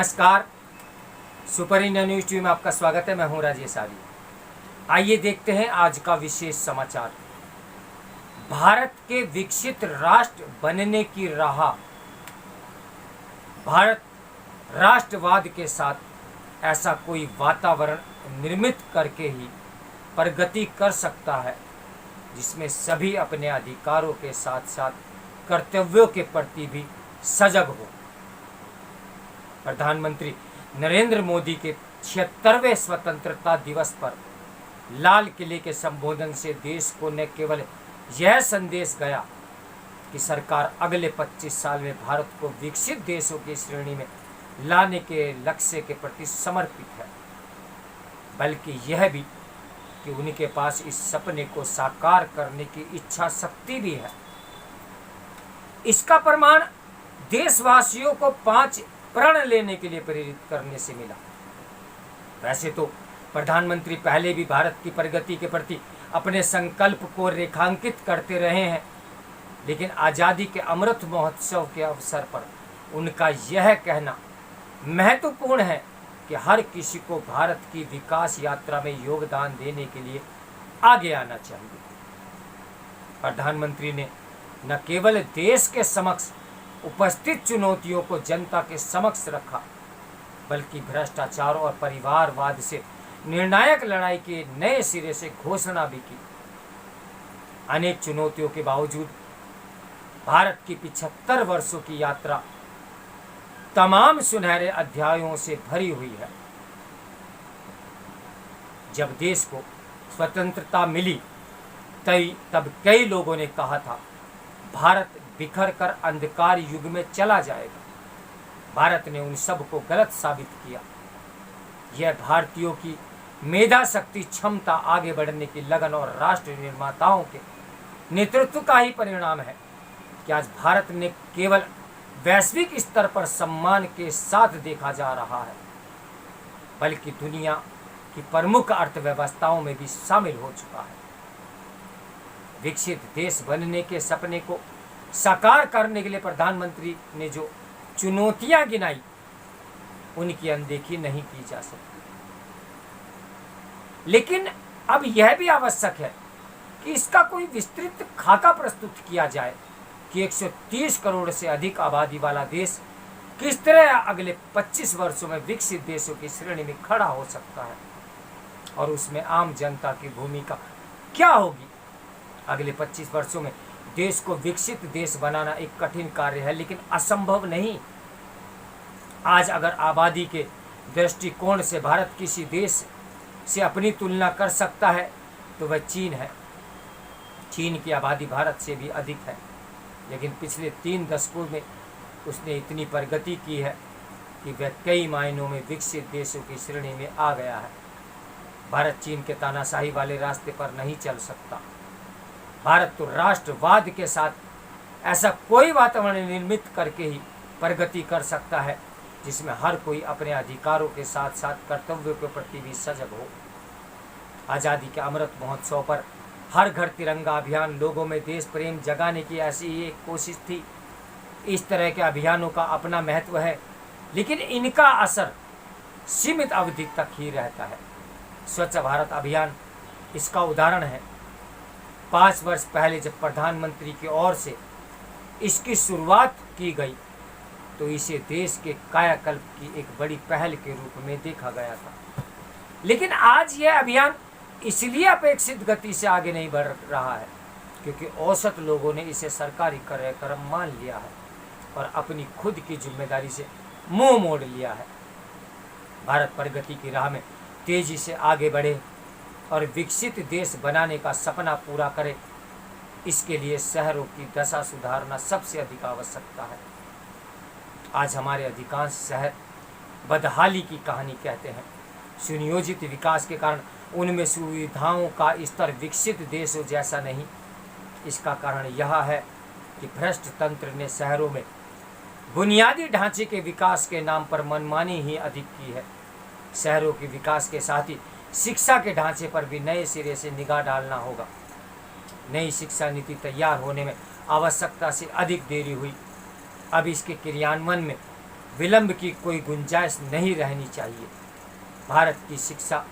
नमस्कार, super India news TV में आपका स्वागत है। मैं हूं राजेश आर्य। आइए देखते हैं आज का विशेष समाचार। भारत के विकसित राष्ट्र बनने की राह। भारत राष्ट्रवाद के साथ ऐसा कोई वातावरण निर्मित करके ही प्रगति कर सकता है जिसमें सभी अपने अधिकारों के साथ साथ कर्तव्यों के प्रति भी सजग हो। प्रधानमंत्री नरेंद्र मोदी के 76वें स्वतंत्रता दिवस पर लाल किले के संबोधन से देश को न केवल यह संदेश गया कि सरकार अगले 25 साल में भारत को विकसित देशों की श्रेणी में लाने के लक्ष्य के प्रति समर्पित है, बल्कि यह भी कि उनके पास इस सपने को साकार करने की इच्छा शक्ति भी है। इसका प्रमाण देशवासियों को 5 प्रण लेने के लिए प्रेरित करने से मिला। वैसे तो प्रधानमंत्री पहले भी भारत की प्रगति के प्रति अपने संकल्प को रेखांकित करते रहे हैं, लेकिन आज़ादी के अमृत महोत्सव के अवसर पर उनका यह कहना महत्वपूर्ण है कि हर किसी को भारत की विकास यात्रा में योगदान देने के लिए आगे आना चाहिए। प्रधानमंत्री ने न केवल देश के समक्ष उपस्थित चुनौतियों को जनता के समक्ष रखा, बल्कि भ्रष्टाचार और परिवारवाद से निर्णायक लड़ाई की नए सिरे से घोषणा भी की। अनेक चुनौतियों के बावजूद भारत की 75 वर्षों की यात्रा तमाम सुनहरे अध्यायों से भरी हुई है। जब देश को स्वतंत्रता मिली तब कई लोगों ने कहा था भारत बिखर कर अंधकार युग में चला जाएगा। भारत ने उन सब को गलत साबित किया। यह भारतीयों की मेधा शक्ति, क्षमता, आगे बढ़ने की लगन और राष्ट्र निर्माताओं के नेतृत्व का ही परिणाम है कि आज भारत ने केवल वैश्विक स्तर पर सम्मान के साथ देखा जा रहा है, बल्कि दुनिया की प्रमुख अर्थव्यवस्थाओं में भी शामिल हो चुका है। विकसित देश बनने के सपने को साकार करने के लिए प्रधानमंत्री ने जो चुनौतियां गिनाई, उनकी अनदेखी नहीं की जा सकती। लेकिन अब यह भी आवश्यक है कि इसका कोई विस्तृत खाका प्रस्तुत किया जाए कि 130 करोड़ से अधिक आबादी वाला देश किस तरह अगले 25 वर्षों में विकसित देशों की श्रेणी में खड़ा हो सकता है और उसमें आम जनता की भूमिका क्या होगी। अगले 25 वर्षों में देश को विकसित देश बनाना एक कठिन कार्य है, लेकिन असंभव नहीं। आज अगर आबादी के दृष्टिकोण से भारत किसी देश से अपनी तुलना कर सकता है तो वह चीन है। चीन की आबादी भारत से भी अधिक है, लेकिन पिछले 3 दशकों में उसने इतनी प्रगति की है कि वह कई मायनों में विकसित देशों की श्रेणी में आ गया है। भारत चीन के तानाशाही वाले रास्ते पर नहीं चल सकता। भारत तो राष्ट्रवाद के साथ ऐसा कोई वातावरण निर्मित करके ही प्रगति कर सकता है जिसमें हर कोई अपने अधिकारों के साथ साथ कर्तव्यों के प्रति भी सजग हो। आज़ादी के अमृत महोत्सव पर हर घर तिरंगा अभियान लोगों में देश प्रेम जगाने की ऐसी ही एक कोशिश थी। इस तरह के अभियानों का अपना महत्व है, लेकिन इनका असर सीमित अवधि तक ही रहता है। स्वच्छ भारत अभियान इसका उदाहरण है। 5 वर्ष पहले जब प्रधानमंत्री की ओर से इसकी शुरुआत की गई तो इसे देश के कायाकल्प की एक बड़ी पहल के रूप में देखा गया था, लेकिन आज यह अभियान इसलिए अपेक्षित गति से आगे नहीं बढ़ रहा है क्योंकि औसत लोगों ने इसे सरकारी कार्यक्रम मान लिया है और अपनी खुद की जिम्मेदारी से मुंह मोड़ लिया है। भारत प्रगति की राह में तेजी से आगे बढ़े और विकसित देश बनाने का सपना पूरा करे, इसके लिए शहरों की दशा सुधारना सबसे अधिक आवश्यकता है। आज हमारे अधिकांश शहर बदहाली की कहानी कहते हैं। सुनियोजित विकास के कारण उनमें सुविधाओं का स्तर विकसित देशों जैसा नहीं। इसका कारण यह है कि भ्रष्ट तंत्र ने शहरों में बुनियादी ढांचे के विकास के नाम पर मनमानी ही अधिक की है। शहरों के विकास के साथ ही शिक्षा के ढांचे पर भी नए सिरे से निगाह डालना होगा। नई शिक्षा नीति तैयार होने में आवश्यकता से अधिक देरी हुई। अब इसके क्रियान्वयन में विलंब की कोई गुंजाइश नहीं रहनी चाहिए। भारत की शिक्षा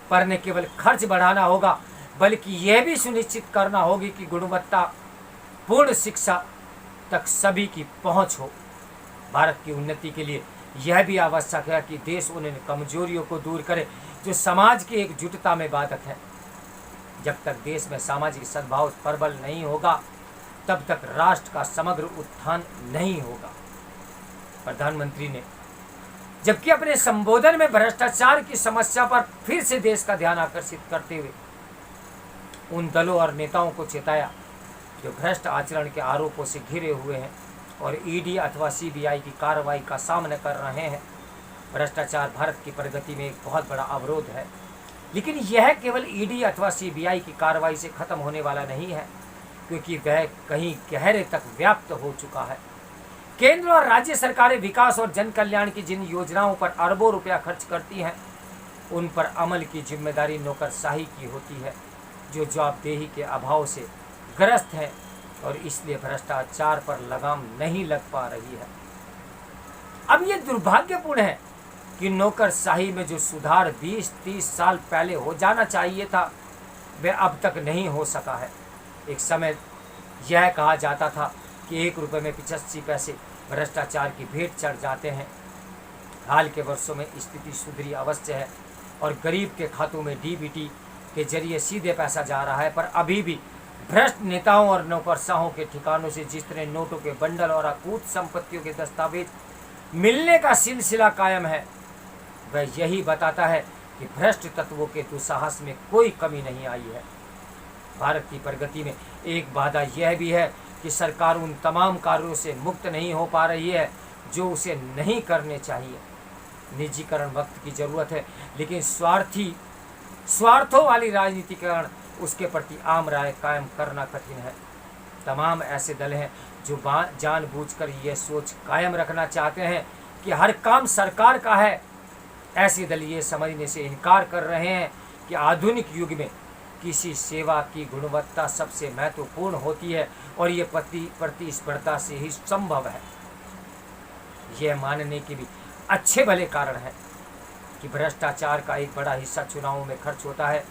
पर न केवल खर्च बढ़ाना होगा, बल्कि यह भी सुनिश्चित करना होगी कि गुणवत्ता पूर्ण शिक्षा तक सभी की पहुंच हो। भारत की उन्नति के लिए यह भी आवश्यक है कि देश उन कमजोरियों को दूर करे जो समाज की एकजुटता में बाधक है। जब तक देश में सामाजिक सद्भाव प्रबल नहीं होगा, तब तक राष्ट्र का समग्र उत्थान नहीं होगा। प्रधानमंत्री ने जबकि अपने संबोधन में भ्रष्टाचार की समस्या पर फिर से देश का ध्यान आकर्षित करते हुए उन दलों और नेताओं को चेताया जो भ्रष्ट आचरण के आरोपों से घिरे हुए हैं और ईडी अथवा सीबीआई की कार्रवाई का सामना कर रहे हैं। भ्रष्टाचार भारत की प्रगति में एक बहुत बड़ा अवरोध है, लेकिन यह केवल ईडी अथवा सीबीआई की कार्रवाई से खत्म होने वाला नहीं है, क्योंकि वह कहीं गहरे तक व्याप्त हो चुका है। केंद्र और राज्य सरकारें विकास और जन कल्याण की जिन योजनाओं पर अरबों रुपया खर्च करती हैं, उन पर अमल की जिम्मेदारी नौकरशाही की होती है, जो जवाबदेही के अभाव से ग्रस्त है और इसलिए भ्रष्टाचार पर लगाम नहीं लग पा रही है। अब यह दुर्भाग्यपूर्ण है कि नौकरशाही में जो सुधार 20-30 साल पहले हो जाना चाहिए था, वह अब तक नहीं हो सका है। एक समय यह कहा जाता था कि 1 रुपये में 85 पैसे भ्रष्टाचार की भेंट चढ़ जाते हैं। हाल के वर्षों में स्थिति सुधरी अवश्य है और गरीब के खातों में डीबीटी के जरिए सीधे पैसा जा रहा है, पर अभी भी भ्रष्ट नेताओं और नौकरशाहों के ठिकानों से जिस तरह नोटों के बंडल और अकूत संपत्तियों के दस्तावेज मिलने का सिलसिला कायम है, वह यही बताता है कि भ्रष्ट तत्वों के दुस्साहस में कोई कमी नहीं आई है। भारत की प्रगति में एक बाधा यह भी है कि सरकार उन तमाम कार्यों से मुक्त नहीं हो पा रही है जो उसे नहीं करने चाहिए। निजीकरण वक्त की जरूरत है, लेकिन स्वार्थों वाली राजनीति के कारण उसके प्रति आम राय कायम करना कठिन है। तमाम ऐसे दल हैं जो जानबूझकर यह सोच कायम रखना चाहते हैं कि हर काम सरकार का है। ऐसे दल ये समझने से इनकार कर रहे हैं कि आधुनिक युग में किसी सेवा की गुणवत्ता सबसे महत्वपूर्ण होती है और ये प्रतिस्पर्धा से ही संभव है। यह मानने के भी अच्छे भले कारण हैं कि भ्रष्टाचार का एक बड़ा हिस्सा चुनावों में खर्च होता है।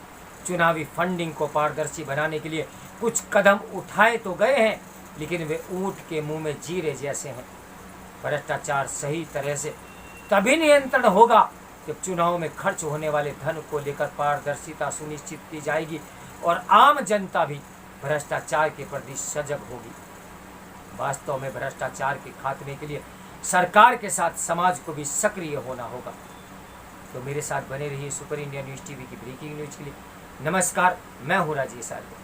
चुनावी फंडिंग को पारदर्शी बनाने के लिए कुछ कदम उठाए तो गए हैं, लेकिन वे ऊंट के मुंह में जीरे जैसे हैं। भ्रष्टाचार सही तरह से तभी नियंत्रण होगा जब चुनाव में खर्च होने वाले धन को लेकर पारदर्शिता सुनिश्चित की जाएगी और आम जनता भी भ्रष्टाचार के प्रति सजग होगी। वास्तव में भ्रष्टाचार के खात्मे के लिए सरकार के साथ समाज को भी सक्रिय होना होगा। तो मेरे साथ बने रहिए सुपर इंडिया न्यूज़ टीवी की ब्रेकिंग न्यूज़ के लिए। नमस्कार, मैं हूँ राजेश आर्य।